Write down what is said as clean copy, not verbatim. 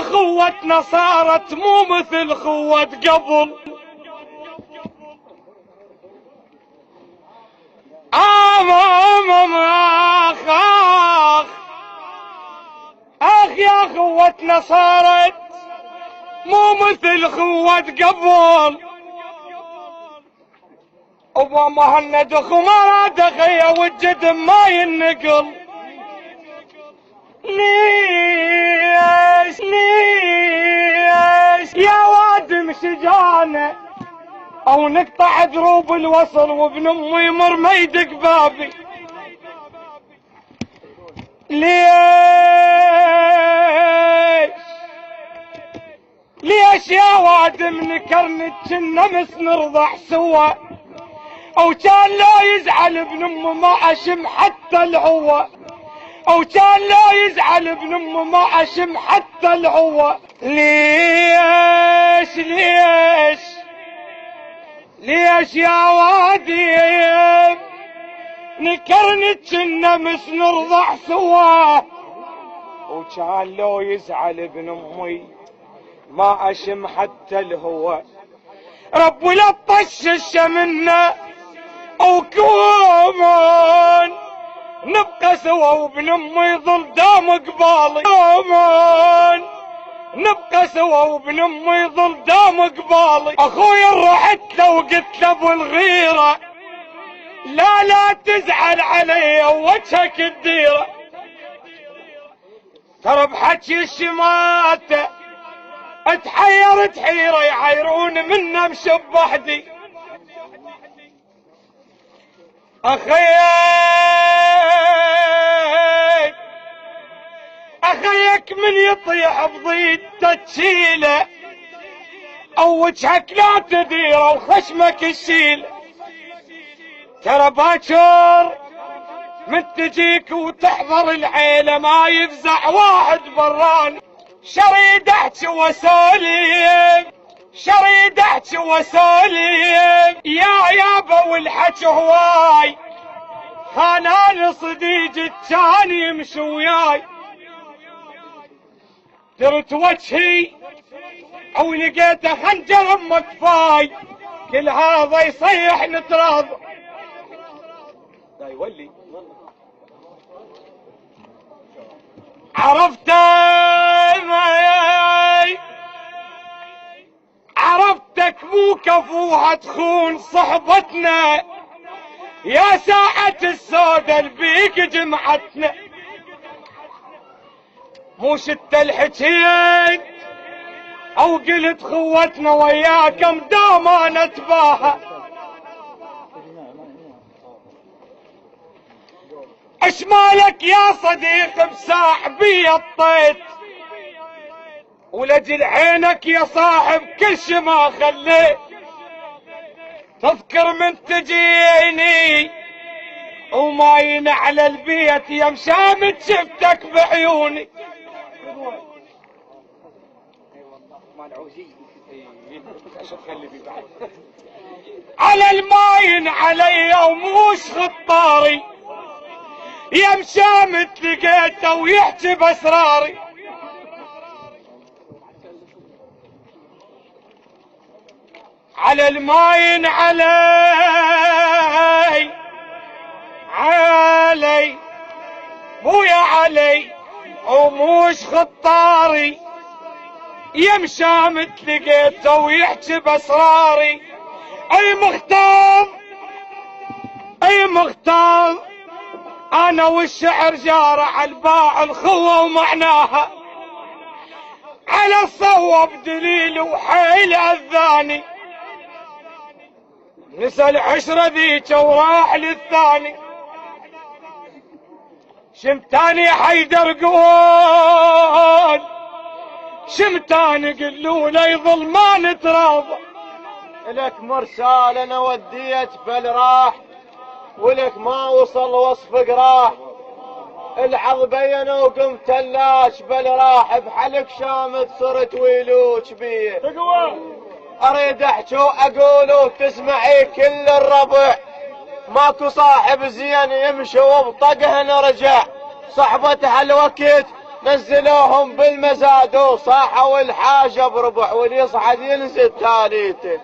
خوتنا صارت مو مثل خوة قبل. آخ يا خوتنا صارت مو مثل خوة قبل. أبو مهند أخو مراد أخي والجدم ما ينقل. ليش يا وادم شجانة أو نقطع دروب الوصل وابن أمي يمر ما يدق بابي. ليش يا وادم نكرنت كنا مس نرضع سوا، او كان لا يزعل ابن امه ما اشم حتى العوة، او كان لا يزعل ابن امه ما اشم حتى العوة. ليش يا وادي نكرنت كنا مس نرضع سوا، وكان لو يزعل ابن امي ما اشم حتى الهوى. رب لا تطشش منا وكومن نبقى سوا وابن امي يظل دام قبالي. كومن نبقى سوا وابن امي يظل دام قبالي. اخوي رحت له وقلت له ابو الغيره لا تزعل علي وجهك الديره، ترى بحكي الشماته اتحيرت حيره يحيرون منا بشب وحدي. اخيك من يطيح بضيد تشيله او وجهك لا تديره وخشمك الشيله، ترى باكر من تجيك وتحضر العيله ما يفزع واحد براني. شريد احكي وسوليم يا يابا والحكي هواي، خانان صديق الثاني يمشي وياي. درت وجهي او لقيته خنجر مكفاي، كل هذا يصيح نتراضى. لا يولي عرفتك مو كفوها تخون صحبتنا، يا ساعة السودة البيك جمعتنا. مو شت الحكيت او قلت خوتنا وياكم داما نتباهى. اش مالك يا صديق بساحبي الطيت، ولجل عينك يا صاحب كل شي ما خليت. تذكر من تجيني وما ينعل البيت يا مشامت شفتك بعيوني. على الماين علي وموش خطاري، يا مشامت لقيته ويحكي باسراري. على الماين علي بويا علي وموش خطاري، يا مشامت لقيته ويحكي باسراري. اي مختار انا والشعر جارة على الباع الخوة ومعناها، على الصوب دليل وحيل اذاني. نسى العشرة ذيك وراح للثاني. شمتاني حيدر قول شمتاني قلوا لا يظل ما نتراضى. لك مرسال انا وديت بالراح ولك ما وصل وصف قراح. الحظ بين وقمت اللاش بالراح بحلك شامت صرت ويلوش بيه. اريد احكي واقول وتسمعي كل الربع، ماكو صاحب زين يمشي وبطقه نرجع. صحبته هالوقت نزلوهم بالمزاد وصاحوا الحاجة بربح واللي يصعد ينزل تاليته.